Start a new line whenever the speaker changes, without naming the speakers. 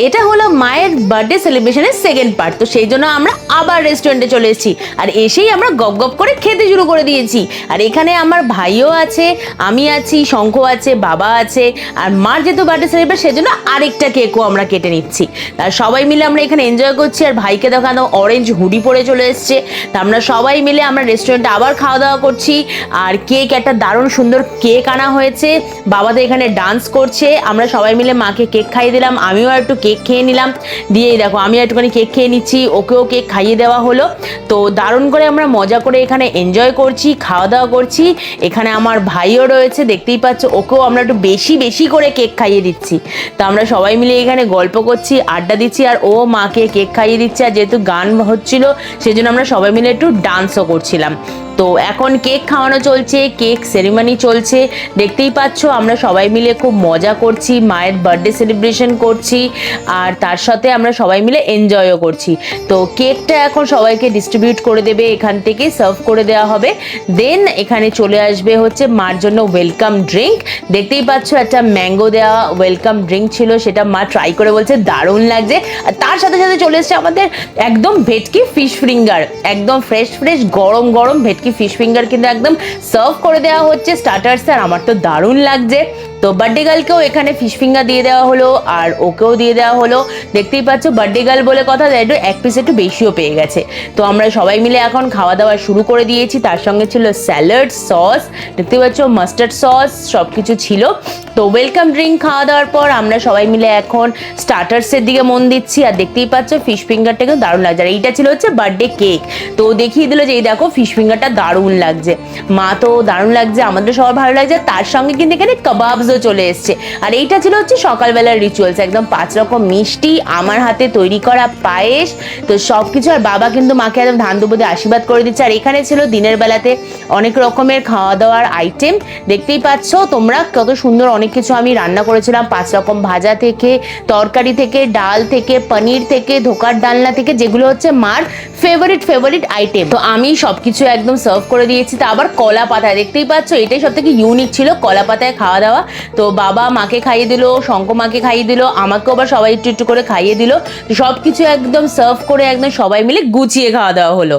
এটা হলো মায়ের বার্থডে সেলিব্রেশনের সেকেন্ড পার্ট, তো সেই জন্য আমরা আবার রেস্টুরেন্টে চলে এসেছি আর এসেই আমরা গপ গপ করে খেতে শুরু করে দিয়েছি। আর এখানে আমার ভাইও আছে, আমি আছি, শঙ্খ আছে, বাবা আছে, আর মার যেহেতু বার্থডে সেলিব্রেট সেজন্য আরেকটা কেকও আমরা কেটে নিচ্ছি। আর সবাই মিলে আমরা এখানে এনজয় করছি। আর ভাইকে দেখানো অরেঞ্জ হুডি পরে চলে এসছে। তা আমরা সবাই মিলে আমরা রেস্টুরেন্টে আবার খাওয়া দাওয়া করছি। আর কেক, একটা দারুণ সুন্দর কেক আনা হয়েছে, বাবা তো এখানে ডান্স করছে। আমরা সবাই মিলে মাকে কেক খাইয়ে দিলাম, আমিও একটু কেক খেয়ে নিলাম। দিয়েই দেখো আমি একটুখানি কেক খেয়ে নিচ্ছি, ওকেও কেক খাইয়ে দেওয়া হলো। তো দারুণ করে আমরা মজা করে এখানে এনজয় করছি, খাওয়া দাওয়া করছি। এখানে আমার ভাইও রয়েছে, দেখতেই পাচ্ছ, ওকেও আমরা একটু বেশি বেশি করে কেক খাইয়ে দিচ্ছি। তো আমরা সবাই মিলে এখানে গল্প করছি, আড্ডা দিচ্ছি, আর ও মাকে কেক খাইয়ে দিচ্ছে। আর যেহেতু গান হচ্ছিল সেজন্য আমরা সবাই মিলে একটু ডান্সও করছিলাম। তো এখন কেক খাওয়ানো চলছে, কেক সেরিমনি চলছে, দেখতেই পাচ্ছ আমরা সবাই মিলে খুব মজা করছি, মায়ের বার্থডে সেলিব্রেশন করছি, আর তার সাথে আমরা সবাই মিলে এনজয়ও করছি। তো কেকটা এখন সবাইকে ডিস্ট্রিবিউট করে দেবে, এখান থেকে সার্ভ করে দেওয়া হবে। দেন এখানে চলে আসবে হচ্ছে মার জন্য ওয়েলকাম ড্রিঙ্ক। দেখতেই পাচ্ছ একটা ম্যাঙ্গো দেওয়া ওয়েলকাম ড্রিঙ্ক ছিল, সেটা মা ট্রাই করে বলছে দারুণ লাগছে। আর তার সাথে সাথে চলে এসছে আমাদের একদম ভেটকি ফিশ ফিঙ্গার, একদম ফ্রেশ ফ্রেশ গরম গরম ভেটকি ফিশ ফিঙ্গার কিন্তু একদম সার্ভ করে দেওয়া হচ্ছে স্টার্টার্সে। আর আমার তো দারুণ লাগছে। তো বার্থডে গার্লকেও এখানে ফিশ ফিঙ্গার দিয়ে দেওয়া হলো, আর ওকেও দিয়ে দেওয়া হলো। দেখতেই পাচ্ছ বার্থডে গার্ল বলে কথা, একটু এক পিস একটু বেশিও পেয়ে গেছে। তো আমরা সবাই মিলে এখন খাওয়া দাওয়া শুরু করে দিয়েছি। তার সঙ্গে ছিল স্যালাড, সস, দেখতে পাচ্ছ মাস্টার্ড সস, সব কিছু ছিল। তো ওয়েলকাম ড্রিঙ্ক খাওয়া দাওয়ার পর আমরা সবাই মিলে এখন স্টার্টার্সের দিকে মন দিচ্ছি। আর দেখতেই পাচ্ছ ফিশ ফিঙ্গারটা কিন্তু দারুণ লাগছে। আর এইটা ছিল হচ্ছে বার্থডে কেক। তো দেখিয়ে দিল যে এই দেখো ফিশ ফিঙ্গারটা দারুণ লাগছে, মা তো দারুণ লাগছে, আমাদের সবার ভালো লাগছে। তার সঙ্গে কিন্তু এখানে কাবাবসও চলে এসছে। আর এইটা ছিল হচ্ছে সকালবেলার রিচুয়ালস, একদম 5 রকম মিষ্টি, আমার হাতে তৈরি করা পায়েস, তো সব কিছু। আর বাবা কিন্তু মাকে একদম ধান দুপুরে আশীর্বাদ করে দিচ্ছে। আর এখানে ছিল দিনের বেলাতে অনেক রকমের খাওয়া দাওয়ার আইটেম, দেখতেই পাচ্ছ তোমরা কত সুন্দর অনেক কিছু আমি রান্না করেছিলাম। 5 রকম ভাজা থেকে, তরকারি থেকে, ডাল থেকে, পনির থেকে, ধোকার ডালনা থেকে, যেগুলো হচ্ছে মার ফেভারিট আইটেম। তো আমি সবকিছু একদম সার্ভ করে দিয়েছি। তা আবার কলা পাতায়, দেখতেই পাচ্ছ এটাই সব থেকে ইউনিক ছিল, কলা পাতায় খাওয়া দাওয়া। তো বাবা মাকে খাইয়ে দিল, শঙ্খ মাকে খাইয়ে দিল, আমাকেও আবার সবাই একটু একটু করে খাইয়ে দিল। সবকিছু একদম সার্ভ করে একদম সবাই মিলে গুছিয়ে খাওয়া দাওয়া হলো।